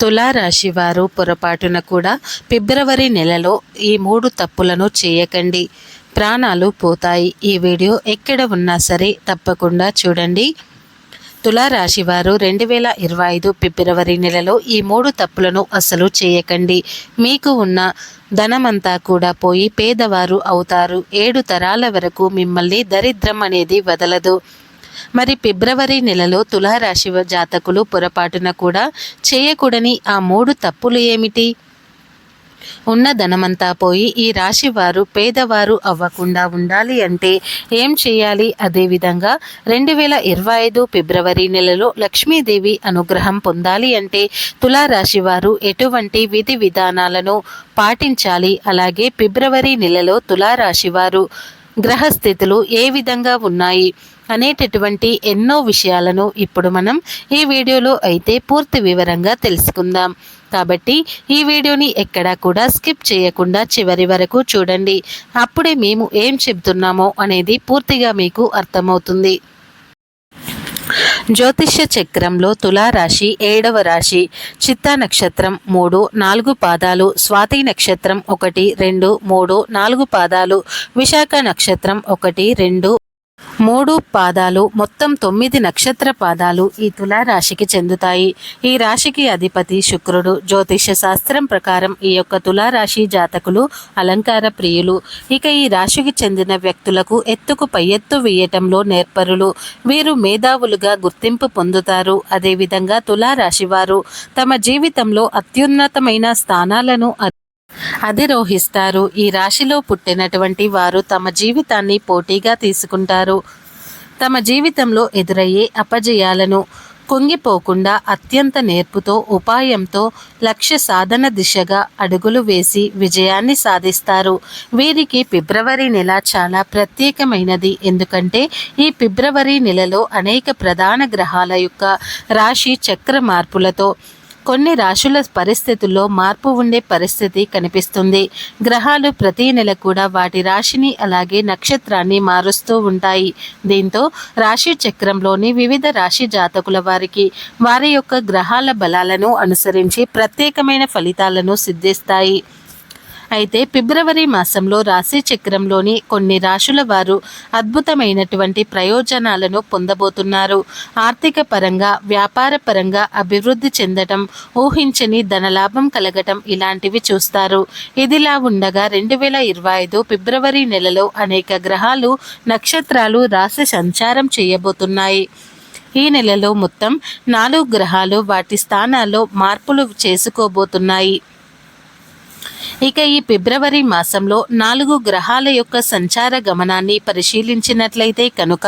తులారాశి వారు పొరపాటున కూడా ఫిబ్రవరి నెలలో ఈ 3 తప్పులను చేయకండి. ప్రాణాలు పోతాయి. ఈ వీడియో ఎక్కడ ఉన్నా సరే తప్పకుండా చూడండి. తులారాశి వారు 2025 ఫిబ్రవరి నెలలో ఈ 3 తప్పులను అసలు చేయకండి. మీకు ఉన్న ధనమంతా కూడా పోయి పేదవారు అవుతారు. 7 తరాల వరకు మిమ్మల్ని దరిద్రం అనేది వదలదు. మరి ఫిబ్రవరి నెలలో తులారాశి జాతకులు పొరపాటున కూడా చేయకూడని ఆ 3 తప్పులు ఏమిటి? ఉన్న ధనమంతా పోయి ఈ రాశి వారు పేదవారు అవ్వకుండా ఉండాలి అంటే ఏం చేయాలి? అదేవిధంగా 2025 ఫిబ్రవరి నెలలో లక్ష్మీదేవి అనుగ్రహం పొందాలి అంటే తులారాశి వారు ఎటువంటి విధి విధానాలను పాటించాలి? అలాగే ఫిబ్రవరి నెలలో తులారాశి వారు గ్రహస్థితులు ఏ విధంగా ఉన్నాయి అనేటటువంటి ఎన్నో విషయాలను ఇప్పుడు మనం ఈ వీడియోలో అయితే పూర్తి వివరంగా తెలుసుకుందాం. కాబట్టి ఈ వీడియోని ఎక్కడా కూడా స్కిప్ చేయకుండా చివరి వరకు చూడండి. అప్పుడే మేము ఏం చెబుతున్నామో అనేది పూర్తిగా మీకు అర్థమవుతుంది. జ్యోతిష్య చక్రంలో తులారాశి 7వ రాశి. చిత్తా నక్షత్రం 3, 4 పాదాలు, స్వాతి నక్షత్రం 1, 2, 3, 4 పాదాలు, విశాఖ నక్షత్రం 1, 2, 3 పాదాలు, మొత్తం 9 నక్షత్ర పాదాలు ఈ తులారాశికి చెందుతాయి. ఈ రాశికి అధిపతి శుక్రుడు. జ్యోతిష శాస్త్రం ప్రకారం ఈ యొక్క తులారాశి జాతకులు అలంకార ప్రియులు. ఇక ఈ రాశికి చెందిన వ్యక్తులకు ఎత్తుకు పై ఎత్తు వేయటంలో నేర్పరులు. వీరు మేధావులుగా గుర్తింపు పొందుతారు. అదేవిధంగా తులారాశి వారు తమ జీవితంలో అత్యున్నతమైన స్థానాలను అధిరోహిస్తారు. ఈ రాశిలో పుట్టినటువంటి వారు తమ జీవితాన్ని పోటీగా తీసుకుంటారు. తమ జీవితంలో ఎదురయ్యే అపజయాలను కుంగిపోకుండా అత్యంత నేర్పుతో ఉపాయంతో లక్ష్య సాధన దిశగా అడుగులు వేసి విజయాన్ని సాధిస్తారు. వీరికి ఫిబ్రవరి నెల చాలా ప్రత్యేకమైనది. ఎందుకంటే ఈ ఫిబ్రవరి నెలలో అనేక ప్రధాన గ్రహాల యొక్క రాశి చక్ర మార్పులతో కొన్ని రాశుల పరిస్థితుల్లో మార్పు ఉండే పరిస్థితి కనిపిస్తుంది. గ్రహాలు ప్రతి నెల కూడా వాటి రాశిని అలాగే నక్షత్రాన్ని మారుస్తూ ఉంటాయి. దీంతో రాశి చక్రంలోని వివిధ రాశి జాతకుల వారికి వారి యొక్క గ్రహాల బలాలను అనుసరించి ప్రత్యేకమైన ఫలితాలను సిద్ధిస్తాయి. అయితే ఫిబ్రవరి మాసంలో రాశి చక్రంలోని కొన్ని రాశుల వారు అద్భుతమైనటువంటి ప్రయోజనాలను పొందబోతున్నారు. ఆర్థిక పరంగా, వ్యాపార పరంగా అభివృద్ధి చెందటం, ఊహించని ధనలాభం కలగటం ఇలాంటివి చూస్తారు. ఇదిలా ఉండగా 2025 ఫిబ్రవరి నెలలో అనేక గ్రహాలు, నక్షత్రాలు రాశి సంచారం చేయబోతున్నాయి. ఈ నెలలో మొత్తం 4 గ్రహాలు వాటి స్థానాల్లో మార్పులు చేసుకోబోతున్నాయి. ఇక ఈ ఫిబ్రవరి మాసంలో 4 గ్రహాల యొక్క సంచార గమనాన్ని పరిశీలించినట్లయితే కనుక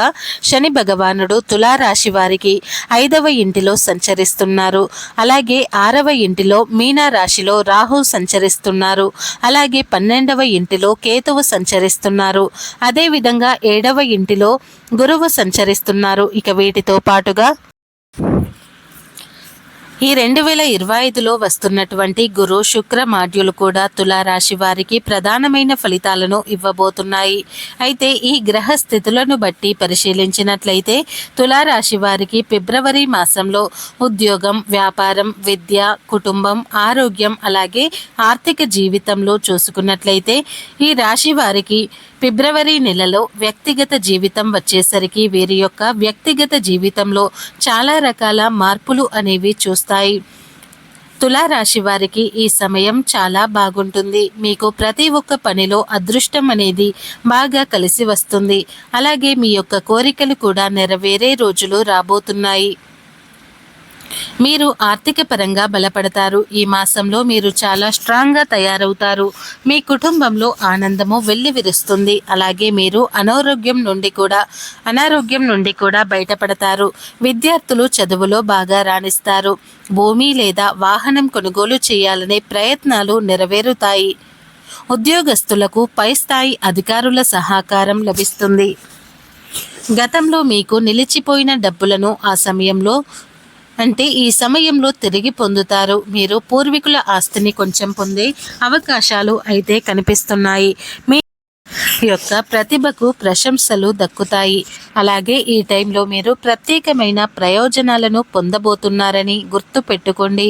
శని భగవానుడు తులారాశి వారికి 5వ ఇంటిలో సంచరిస్తున్నారు. అలాగే 6వ ఇంటిలో మీన రాశిలో రాహు సంచరిస్తున్నారు. అలాగే 12వ ఇంటిలో కేతువు సంచరిస్తున్నారు. అదేవిధంగా 7వ ఇంటిలో గురువు సంచరిస్తున్నారు. ఇక వీటితో పాటుగా ఈ 2025లో వస్తున్నటువంటి గురు శుక్ర మాడ్యూల్ కూడా తులారాశి వారికి ప్రధానమైన ఫలితాలను ఇవ్వబోతున్నాయి. అయితే ఈ గ్రహ స్థితులను బట్టి పరిశీలించినట్లయితే తులారాశి వారికి ఫిబ్రవరి మాసంలో ఉద్యోగం, వ్యాపారం, విద్య, కుటుంబం, ఆరోగ్యం అలాగే ఆర్థిక జీవితంలో చూసుకున్నట్లయితే ఈ రాశి వారికి ఫిబ్రవరి నెలలో వ్యక్తిగత జీవితం వచ్చేసరికి వీరి యొక్క వ్యక్తిగత జీవితంలో చాలా రకాల మార్పులు అనేవి చూస్తాయి. తులారాశి వారికి ఈ సమయం చాలా బాగుంటుంది. మీకు ప్రతి ఒక్క పనిలో అదృష్టం అనేది బాగా కలిసి వస్తుంది. అలాగే మీ యొక్క కోరికలు కూడా నెరవేరే రోజులు రాబోతున్నాయి. మీరు ఆర్థిక పరంగా బలపడతారు. ఈ మాసంలో మీరు చాలా స్ట్రాంగ్గా తయారవుతారు. మీ కుటుంబంలో ఆనందము వెల్లివిరుస్తుంది. అలాగే మీరు అనారోగ్యం నుండి కూడా బయటపడతారు. విద్యార్థులు చదువులో బాగా రాణిస్తారు. భూమి లేదా వాహనం కొనుగోలు చేయాలనే ప్రయత్నాలు నెరవేరుతాయి. ఉద్యోగస్తులకు పై స్థాయి అధికారుల సహకారం లభిస్తుంది. గతంలో మీకు నిలిచిపోయిన డబ్బులను ఈ సమయంలో తిరిగి పొందుతారు. మీరు పూర్వీకుల ఆస్తిని కొంచెం పొందే అవకాశాలు అయితే కనిపిస్తున్నాయి. మీ యొక్క ప్రతిభకు ప్రశంసలు దక్కుతాయి. అలాగే ఈ టైంలో మీరు ప్రత్యేకమైన ప్రయోజనాలను పొందబోతున్నారని గుర్తు పెట్టుకోండి.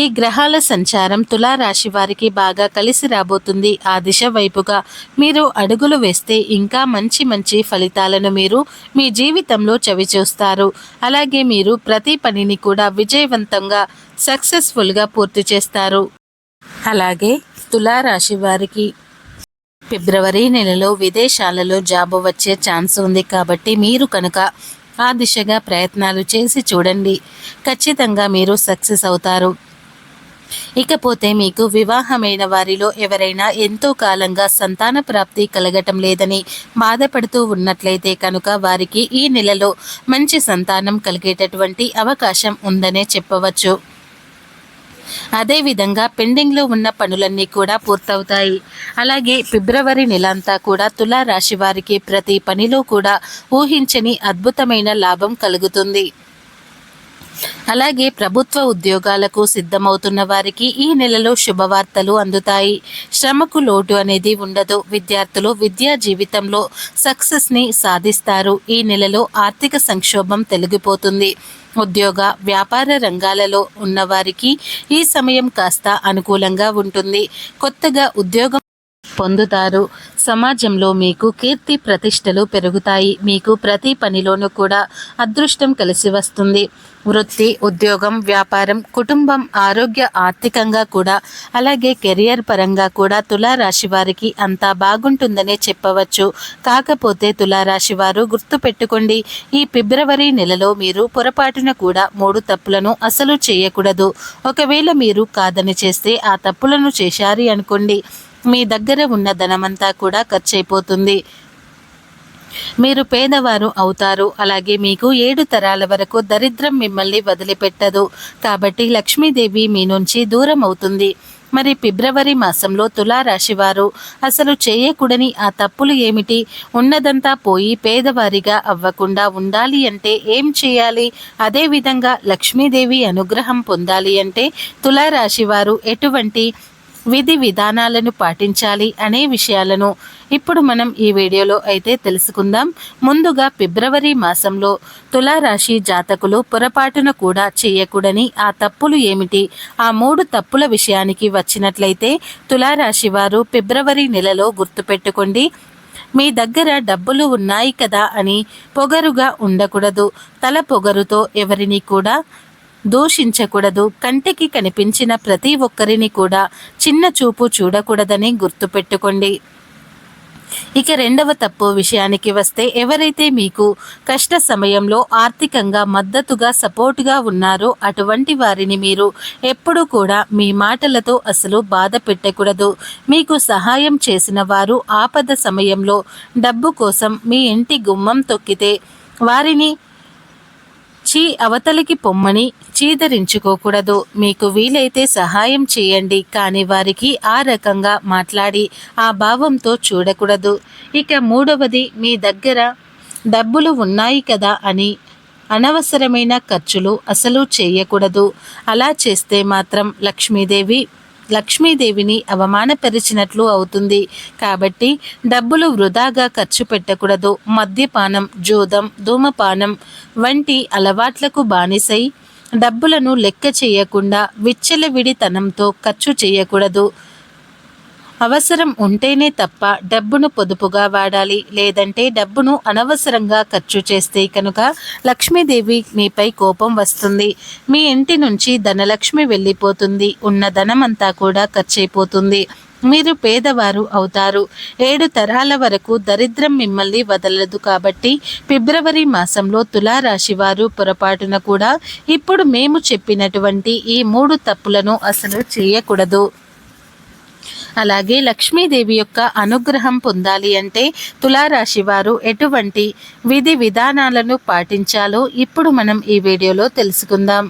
ఈ గ్రహాల సంచారం తులారాశి వారికి బాగా కలిసి రాబోతుంది. ఆ దిశ వైపుగా మీరు అడుగులు వేస్తే ఇంకా మంచి మంచి ఫలితాలను మీరు మీ జీవితంలో చవిచూస్తారు. అలాగే మీరు ప్రతి పనిని కూడా విజయవంతంగా సక్సెస్ఫుల్గా పూర్తి చేస్తారు. అలాగే తులారాశి వారికి ఫిబ్రవరి నెలలో విదేశాలలో జాబు వచ్చే ఛాన్స్ ఉంది. కాబట్టి మీరు కనుక ఆ దిశగా ప్రయత్నాలు చేసి చూడండి, ఖచ్చితంగా మీరు సక్సెస్ అవుతారు. ఇకపోతే మీకు వివాహమైన వారిలో ఎవరైనా ఎంతో కాలంగా సంతాన ప్రాప్తి కలగటం లేదని బాధపడుతూ ఉన్నట్లయితే కనుక వారికి ఈ నెలలో మంచి సంతానం కలిగేటటువంటి అవకాశం ఉందనే చెప్పవచ్చు. అదేవిధంగా పెండింగ్లో ఉన్న పనులన్నీ కూడా పూర్తవుతాయి. అలాగే ఫిబ్రవరి నెలంతా కూడా తులారాశి వారికి ప్రతి పనిలో కూడా ఊహించని అద్భుతమైన లాభం కలుగుతుంది. అలాగే ప్రభుత్వ ఉద్యోగాలకు సిద్ధమవుతున్న వారికి ఈ నెలలో శుభవార్తలు అందుతాయి. శ్రమకు లోటు అనేది ఉండదు. విద్యార్థులు విద్యా జీవితంలో సక్సెస్ని సాధిస్తారు. ఈ నెలలో ఆర్థిక సంక్షోభం తొలగిపోతుంది. ఉద్యోగ వ్యాపార రంగాలలో ఉన్నవారికి ఈ సమయం కాస్త అనుకూలంగా ఉంటుంది. కొత్తగా ఉద్యోగం పొందుతారు. సమాజంలో మీకు కీర్తి ప్రతిష్టలు పెరుగుతాయి. మీకు ప్రతి పనిలోనూ కూడా అదృష్టం కలిసి వస్తుంది. వృత్తి, ఉద్యోగం, వ్యాపారం, కుటుంబం, ఆరోగ్య, ఆర్థికంగా కూడా అలాగే కెరియర్ పరంగా కూడా తులారాశి వారికి అంతా బాగుంటుందనే చెప్పవచ్చు. కాకపోతే తులారాశి వారు గుర్తుపెట్టుకోండి, ఈ ఫిబ్రవరి నెలలో మీరు పొరపాటున కూడా 3 తప్పులను అసలు చేయకూడదు. ఒకవేళ మీరు కాదని చేస్తే ఆ తప్పులను చేశారు అనుకోండి, మీ దగ్గర ఉన్న ధనమంతా కూడా ఖర్చయిపోతుంది. మీరు పేదవారు అవుతారు. అలాగే మీకు 7 తరాల వరకు దరిద్రం మిమ్మల్ని వదిలిపెట్టదు. కాబట్టి లక్ష్మీదేవి మీ నుంచి దూరం అవుతుంది. మరి ఫిబ్రవరి మాసంలో తులారాశి వారు అసలు చేయకూడని ఆ తప్పులు ఏమిటి? ఉన్నదంతా పోయి పేదవారిగా అవ్వకుండా ఉండాలి అంటే ఏం చేయాలి? అదేవిధంగా లక్ష్మీదేవి అనుగ్రహం పొందాలి అంటే తులారాశి వారు ఎటువంటి విధి విధానాలను పాటించాలి అనే విషయాలను ఇప్పుడు మనం ఈ వీడియోలో అయితే తెలుసుకుందాం. ముందుగా ఫిబ్రవరి మాసంలో తులారాశి జాతకులు పొరపాటున కూడా చేయకూడని ఆ తప్పులు ఏమిటి? ఆ 3 తప్పుల విషయానికి వచ్చినట్లయితే తులారాశి వారు ఫిబ్రవరి నెలలో గుర్తుపెట్టుకోండి, మీ దగ్గర డబ్బులు ఉన్నాయి కదా అని పొగరుగా ఉండకూడదు. తల పొగరుతో ఎవరిని కూడా దూషించకూడదు. కంటికి కనిపించిన ప్రతి ఒక్కరిని కూడా చిన్న చూపు చూడకూడదని గుర్తుపెట్టుకోండి. ఇక రెండవ తప్పు విషయానికి వస్తే, ఎవరైతే మీకు కష్ట సమయంలో ఆర్థికంగా మద్దతుగా సపోర్టుగా ఉన్నారో అటువంటి వారిని మీరు ఎప్పుడూ కూడా మీ మాటలతో అసలు బాధ పెట్టకూడదు. మీకు సహాయం చేసిన వారు ఆపద సమయంలో డబ్బు కోసం మీ ఇంటి గుమ్మం తొక్కితే వారిని అవతలికి పొమ్మని చీదరించుకోకూడదు. మీకు వీలైతే సహాయం చేయండి, కానీ వారికి ఆ రకంగా మాట్లాడి ఆ భావంతో చూడకూడదు. ఇక మూడవది, మీ దగ్గర డబ్బులు ఉన్నాయి కదా అని అనవసరమైన ఖర్చులు అసలు చేయకూడదు. అలా చేస్తే మాత్రం లక్ష్మీదేవిని అవమానపరిచినట్లు అవుతుంది. కాబట్టి డబ్బులు వృధాగా ఖర్చు పెట్టకూడదు. మద్యపానం, జూదం, ధూమపానం వంటి అలవాట్లకు బానిసై డబ్బులను లెక్క చేయకుండా విచ్చలవిడితనంతో ఖర్చు చేయకూడదు. అవసరం ఉంటేనే తప్ప డబ్బును పొదుపుగా వాడాలి. లేదంటే డబ్బును అనవసరంగా ఖర్చు చేస్తే కనుక లక్ష్మీదేవి మీపై కోపం వస్తుంది. మీ ఇంటి నుంచి ధనలక్ష్మి వెళ్ళిపోతుంది. ఉన్న ధనమంతా కూడా ఖర్చయిపోతుంది. మీరు పేదవారు అవుతారు. 7 తరాల వరకు దరిద్రం మిమ్మల్ని వదలదు. కాబట్టి ఫిబ్రవరి మాసంలో తులారాశి వారు పొరపాటున కూడా ఇప్పుడు మేము చెప్పినటువంటి ఈ 3 తప్పులను అసలు చేయకూడదు. అలాగే లక్ష్మీదేవి యొక్క అనుగ్రహం పొందాలి అంటే తులారాశి వారు ఎటువంటి విధి విధానాలను పాటించాలో ఇప్పుడు మనం ఈ వీడియోలో తెలుసుకుందాం.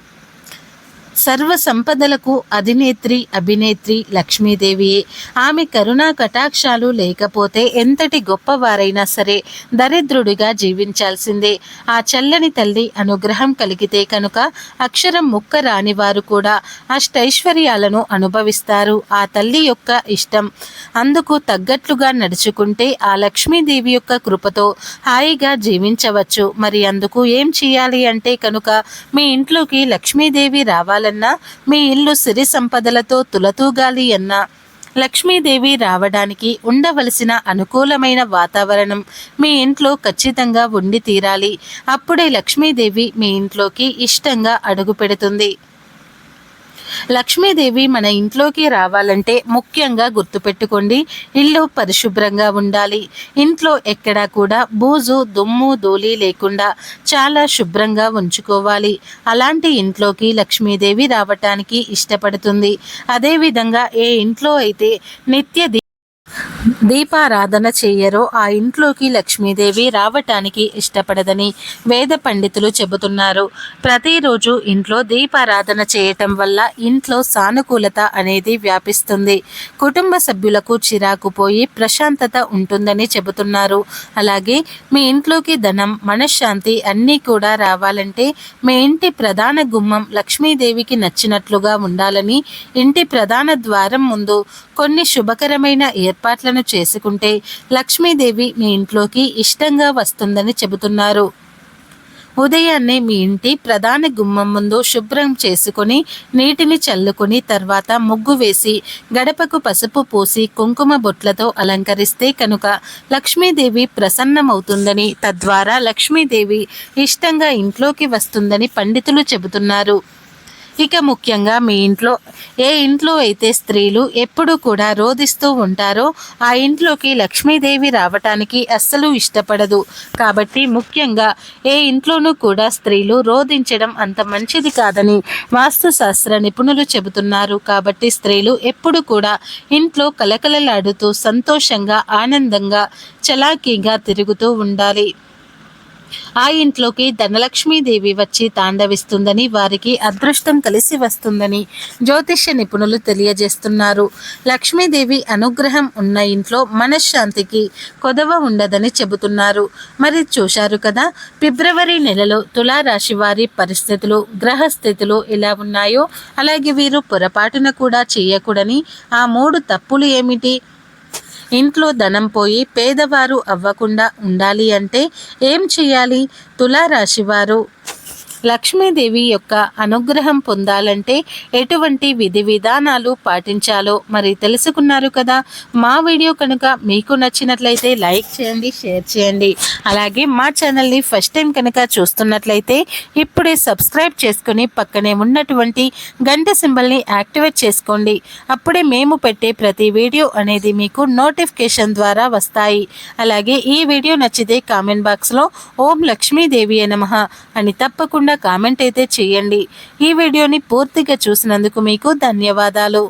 సర్వ సంపదలకు అధినేత్రి అభినేత్రి లక్ష్మీదేవియే. ఆమె కరుణా కటాక్షాలు లేకపోతే ఎంతటి గొప్పవారైనా సరే దరిద్రుడిగా జీవించాల్సిందే. ఆ చల్లని తల్లి అనుగ్రహం కలిగితే కనుక అక్షరం ముక్క రాని వారు కూడా అష్టైశ్వర్యాలను అనుభవిస్తారు. ఆ తల్లి యొక్క ఇష్టం. అందుకు తగ్గట్లుగా నడుచుకుంటే ఆ లక్ష్మీదేవి యొక్క కృపతో హాయిగా జీవించవచ్చు. మరి అందుకు ఏం చేయాలి అంటే కనుక మీ ఇంట్లోకి లక్ష్మీదేవి రావాలి ఉండాలన్నా, మీ ఇల్లు సిరి సంపదలతో తులతూగాలి అన్నా, లక్ష్మీదేవి రావడానికి ఉండవలసిన అనుకూలమైన వాతావరణం మీ ఇంట్లో ఖచ్చితంగా ఉండి తీరాలి. అప్పుడే లక్ష్మీదేవి మీ ఇంట్లోకి ఇష్టంగా అడుగు పెడుతుంది. లక్ష్మీదేవి మన ఇంట్లోకి రావాలంటే ముఖ్యంగా గుర్తుపెట్టుకోండి, ఇల్లు పరిశుభ్రంగా ఉండాలి. ఇంట్లో ఎక్కడా కూడా బూజు దుమ్ము ధూళి లేకుండా చాలా శుభ్రంగా ఉంచుకోవాలి. అలాంటి ఇంట్లోకి లక్ష్మీదేవి రావటానికి ఇష్టపడుతుంది. అదేవిధంగా ఏ ఇంట్లో అయితే నిత్య దీపారాధన చేయరో ఆ ఇంట్లోకి లక్ష్మీదేవి రావటానికి ఇష్టపడదని వేద పండితులు చెబుతున్నారు. ప్రతిరోజు ఇంట్లో దీపారాధన చేయటం వల్ల ఇంట్లో సానుకూలత అనేది వ్యాపిస్తుంది. కుటుంబ సభ్యులకు చిరాకు పోయి ప్రశాంతత ఉంటుందని చెబుతున్నారు. అలాగే మీ ఇంట్లోకి ధనం, మనశ్శాంతి అన్నీ కూడా రావాలంటే మీ ఇంటి ప్రధాన గుమ్మం లక్ష్మీదేవికి నచ్చినట్లుగా ఉండాలని, ఇంటి ప్రధాన ద్వారం ముందు కొన్ని శుభకరమైన ఏర్పాట్లను చేసుకుంటే లక్ష్మీదేవి మీ ఇంట్లోకి ఇష్టంగా వస్తుందని చెబుతున్నారు. ఉదయాన్నే మీ ఇంటి ప్రధాన గుమ్మం ముందు శుభ్రం చేసుకొని నీటిని చల్లుకొని తర్వాత ముగ్గు వేసి గడపకు పసుపు పూసి కుంకుమ బొట్లతో అలంకరిస్తే కనుక లక్ష్మీదేవి ప్రసన్నమవుతుందని, తద్వారా లక్ష్మీదేవి ఇష్టంగా ఇంట్లోకి వస్తుందని పండితులు చెబుతున్నారు. ఇక ముఖ్యంగా మీ ఇంట్లో ఏ ఇంట్లో అయితే స్త్రీలు ఎప్పుడూ కూడా రోదిస్తూ ఉంటారో ఆ ఇంట్లోకి లక్ష్మీదేవి రావటానికి అస్సలు ఇష్టపడదు. కాబట్టి ముఖ్యంగా ఏ ఇంట్లోనూ కూడా స్త్రీలు రోదించడం అంత మంచిది కాదని వాస్తుశాస్త్ర నిపుణులు చెబుతున్నారు. కాబట్టి స్త్రీలు ఎప్పుడు కూడా ఇంట్లో కలకలలాడుతూ సంతోషంగా ఆనందంగా చలాకీగా తిరుగుతూ ఉండాలి. ఆ ఇంట్లోకి ధనలక్ష్మీదేవి వచ్చి తాండవిస్తుందని, వారికి అదృష్టం కలిసి వస్తుందని జ్యోతిష్య నిపుణులు తెలియజేస్తున్నారు. లక్ష్మీదేవి అనుగ్రహం ఉన్న ఇంట్లో మనశ్శాంతికి కొదవ ఉండదని చెబుతున్నారు. మరి చూశారు కదా, ఫిబ్రవరి నెలలో తులారాశి వారి పరిస్థితులు, గ్రహస్థితులు ఎలా ఉన్నాయో, అలాగే వీరు పొరపాటున కూడా చేయకూడని ఆ 3 తప్పులు ఏమిటి? ఇంట్లో ధనం పోయి పేదవారు అవ్వకుండా ఉండాలి అంటే ఏం చేయాలి? తులారాశి వారు లక్ష్మీదేవి యొక్క అనుగ్రహం పొందాలంటే ఎటువంటి విధి విధానాలు పాటించాలో మరి తెలుసుకున్నారు కదా. మా వీడియో కనుక మీకు నచ్చినట్లయితే లైక్ చేయండి, షేర్ చేయండి. అలాగే మా ఛానల్ని ఫస్ట్ టైం కనుక చూస్తున్నట్లయితే ఇప్పుడే సబ్స్క్రైబ్ చేసుకుని పక్కనే ఉన్నటువంటి గంట సింబల్ని యాక్టివేట్ చేసుకోండి. అప్పుడే మేము పెట్టే ప్రతి వీడియో అనేది మీకు నోటిఫికేషన్ ద్వారా వస్తాయి. అలాగే ఈ వీడియో నచ్చితే కామెంట్ బాక్స్లో ఓం లక్ష్మీదేవి నమః అని తప్పకుండా కామెంట్ అయితే చేయండి. ఈ వీడియోని పూర్తిగా చూసినందుకు మీకు ధన్యవాదాలు.